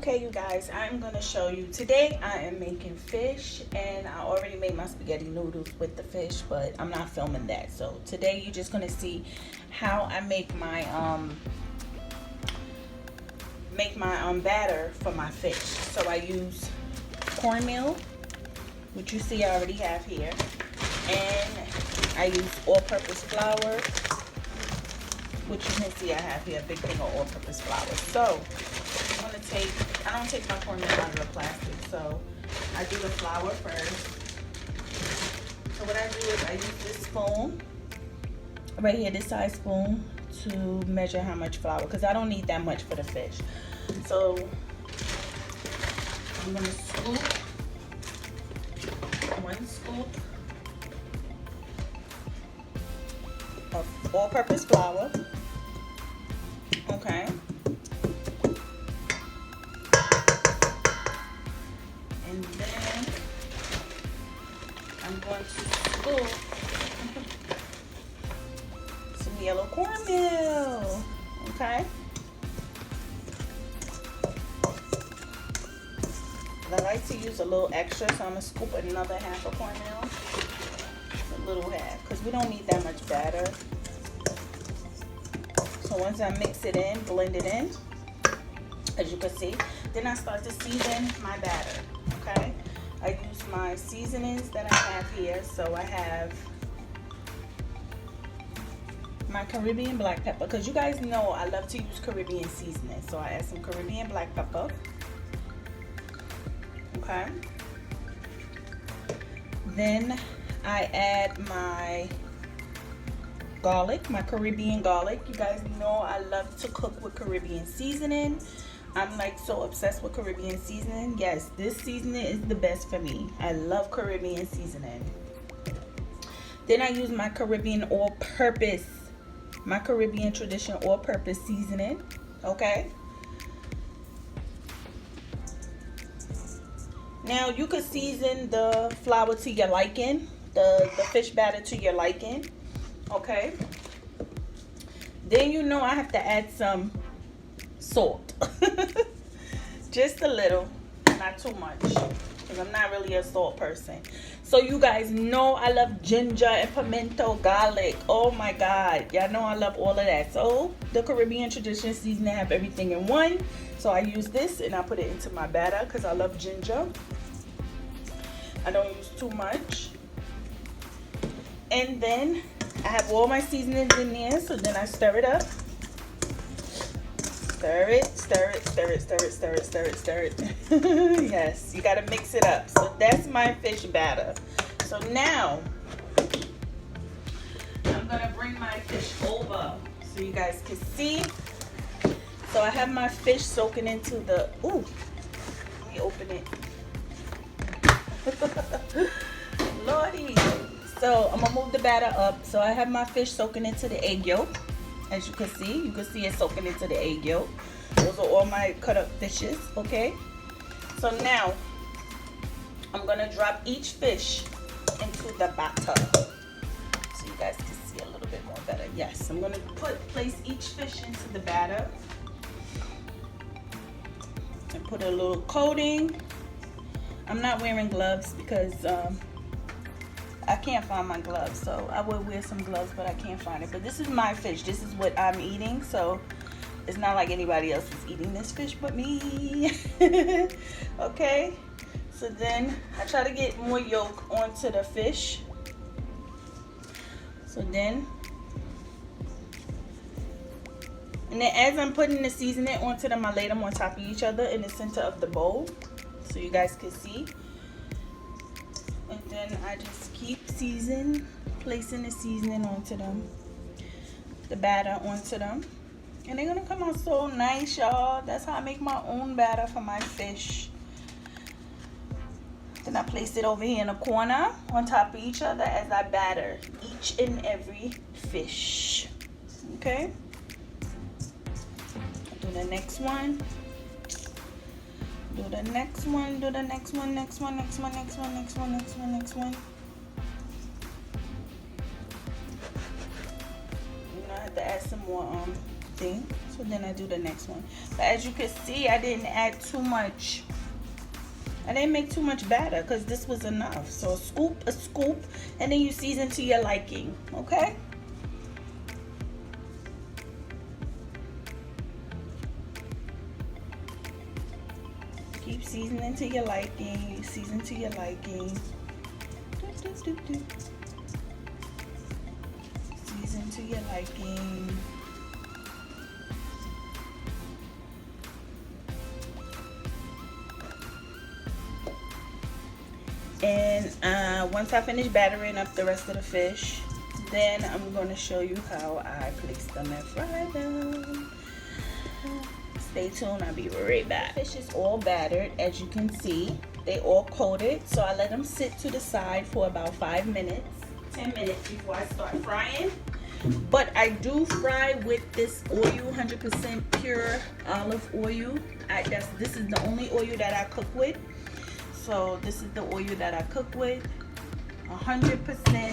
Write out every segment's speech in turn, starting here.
Okay, you guys, I'm gonna show you today. I am making fish, and I already made my spaghetti noodles with the fish, but I'm not filming that. So today you're just gonna see how I make my batter for my fish. So I use cornmeal, which you see I already have here, and I use all-purpose flour, which you can see I have here, a big thing of all-purpose flour. So I don't take my cornmeal out of the plastic, so I do the flour first. So what I do is I use this spoon, right here, this size spoon, to measure how much flour, because I don't need that much for the fish. So I'm gonna scoop 1 scoop of all-purpose flour. Okay. And then I'm going to scoop some yellow cornmeal. Okay. I like to use a little extra, so I'm gonna scoop another half of cornmeal. A little half, because we don't need that much batter. So once I mix it in, blend it in, as you can see, then I start to season my batter. Okay, I use my seasonings that I have here. So I have my Caribbean black pepper, because you guys know I love to use Caribbean seasoning. So I add some Caribbean black pepper. Okay, then I add my garlic, my Caribbean garlic. You guys know I love to cook with Caribbean seasoning. I'm like so obsessed with Caribbean seasoning. Yes, this seasoning is the best for me. I love Caribbean seasoning. Then I use my Caribbean all-purpose, my Caribbean tradition all-purpose seasoning. Okay. Now you could season the flour to your liking, the fish batter to your liking. Okay. Then you know I have to add some salt. Just a little, not too much, because I'm not really a salt person. So you guys know I love ginger and pimento, garlic. Oh my God, y'all know I love all of that. So the Caribbean tradition seasoning have everything in one. So I use this and I put it into my batter because I love ginger. I don't use too much. And then I have all my seasonings in there, so then I stir it up. Stir it, stir it, stir it, stir it, stir it, stir it, stir it. Yes, you gotta mix it up. So that's my fish batter. So now I'm gonna bring my fish over so you guys can see. So I have my fish soaking into the, ooh, let me open it. Lordy. So I'm gonna move the batter up. So I have my fish soaking into the egg yolk. As you can see it soaking into the egg yolk. Those are all my cut up fishes. Okay. So now I'm gonna drop each fish into the batter, so you guys can see a little bit more better. Yes, I'm gonna place each fish into the batter and put a little coating. I'm not wearing gloves because I can't find my gloves, so I would wear some gloves, but I can't find it. But this is my fish. This is what I'm eating, so it's not like anybody else is eating this fish but me. Okay, so then I try to get more yolk onto the fish. So then, and then as I'm putting the seasoning onto them, I lay them on top of each other in the center of the bowl, so you guys can see. And then I just keep placing the seasoning onto them, the batter onto them, and they're gonna come out so nice, y'all. That's how I make my own batter for my fish. Then I place it over here in a corner on top of each other as I batter each and every fish. Okay, I'll do the next one. Do the next one, do the next one, next one, next one, next one, next one, next one, next one. You know, I have to add some more thing. So then I do the next one. But as you can see, I didn't add too much. I didn't make too much batter because this was enough. So a scoop, and then you season to your liking, okay? Keep seasoning to your liking. You season to your liking. Season to your liking. And once I finish battering up the rest of the fish, then I'm going to show you how I place them and fry them. Stay tuned, I'll be right back. The fish is all battered, as you can see. They all coated, so I let them sit to the side for about 5 minutes, 10 minutes before I start frying. But I do fry with this oil, 100% pure olive oil. This is the only oil that I cook with. So this is the oil that I cook with, 100%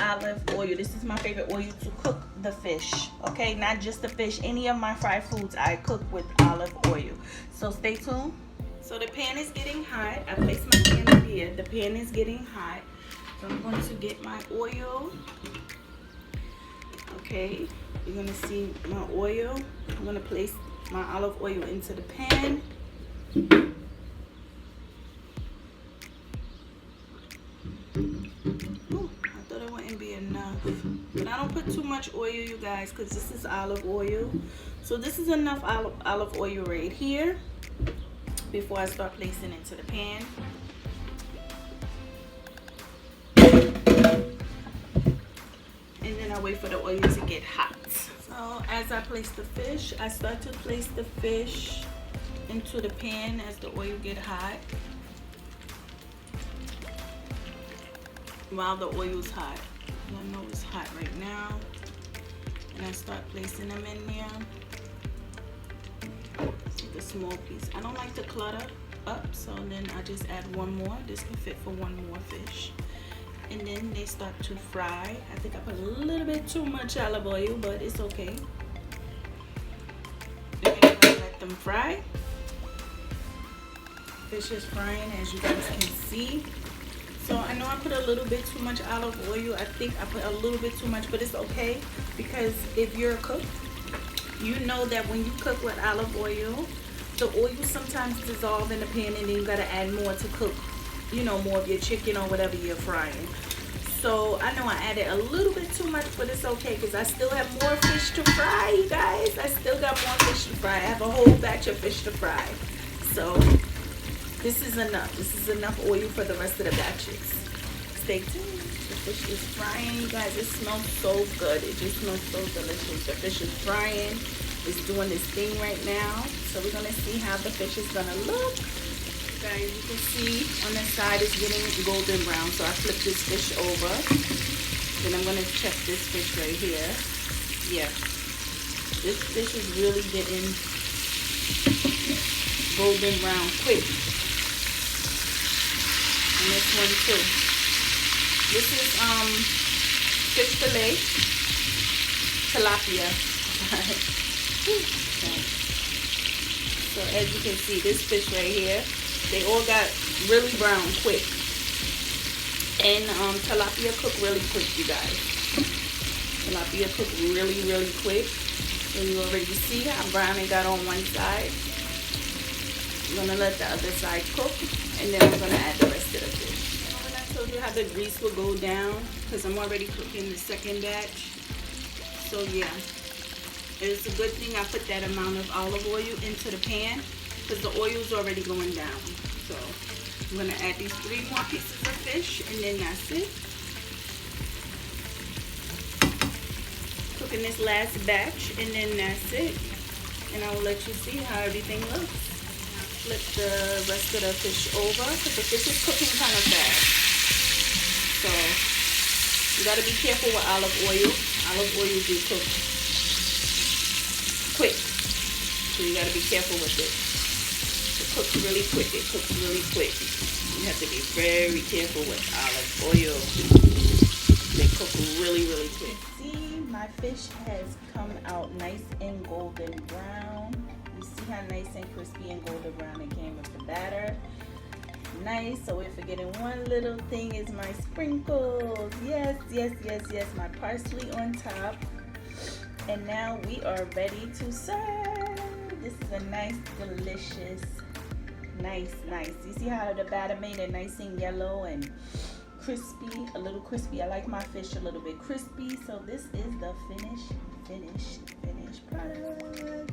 olive oil. This is my favorite oil to cook the fish, okay? Not just the fish, any of my fried foods I cook with olive oil. So stay tuned. So the pan is getting hot. I placed my pan up here. The pan is getting hot. So I'm going to get my oil. Okay, you're gonna see my oil. I'm gonna place my olive oil into the pan. Ooh, I thought it wouldn't be enough, but I don't put too much oil, you guys, because this is olive oil. So this is enough olive oil right here before I start placing into the pan. And then I wait for the oil to get hot. So as I place the fish, I start to place the fish into the pan as the oil get hot. While the oil's hot, I know it's hot right now, and I start placing them in there. Take a small piece. I don't like to clutter up, so then I just add one more. This can fit for one more fish, and then they start to fry. I think I put a little bit too much olive oil, but it's okay. And then I let them fry. Fish is frying, as you guys can see. So I know I put a little bit too much olive oil. I think I put a little bit too much, but it's okay, because if you're a cook, you know that when you cook with olive oil, the oil sometimes dissolves in the pan, and then you gotta add more to cook, you know, more of your chicken or whatever you're frying. So I know I added a little bit too much, but it's okay, because I still have more fish to fry, you guys. I still got more fish to fry. I have a whole batch of fish to fry. So this is enough. This is enough oil for the rest of the batches. Stay tuned. The fish is frying, you guys. It smells so good. It just smells so delicious. The fish is frying. It's doing this thing right now. So we're gonna see how the fish is gonna look. Guys, you can see on the side it's getting golden brown. So I flip this fish over. Then I'm gonna check this fish right here. Yeah, this fish is really getting golden brown quick. And this one too. This is fish fillet, tilapia. So as you can see, this fish right here, they all got really brown quick. And tilapia cook really quick, you guys. Tilapia cook really, really quick. So you already see how brown it got on one side. I'm gonna let the other side cook, and then I'm gonna add the rest of the fish. When I told you how the grease will go down, because I'm already cooking the second batch. So yeah, it's a good thing I put that amount of olive oil into the pan, because the oil's already going down. So I'm gonna add these 3 more pieces of fish, and then that's it. Cooking this last batch, and then that's it. And I will let you see how everything looks. Flip the rest of the fish over, because the fish is cooking kind of fast. So you got to be careful with olive oil. Olive oil do cook quick, so you got to be careful with it. It cooks really quick. It cooks really quick. You have to be very careful with olive oil. They cook really, really quick. See, my my fish has come out nice and golden brown. You see how nice and crispy and golden brown it came with the batter. Nice. So we're forgetting one little thing is my sprinkles. Yes, yes, yes, yes. My parsley on top. And now we are ready to serve. This is a nice, delicious, nice. You see how the batter made it nice and yellow and crispy, a little crispy. I like my fish a little bit crispy. So this is the finished product.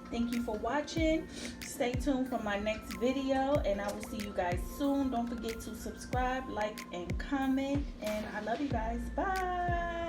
Thank you for watching. Stay tuned for my next video, and I will see you guys soon. Don't forget to subscribe, like, and comment. And I love you guys. Bye.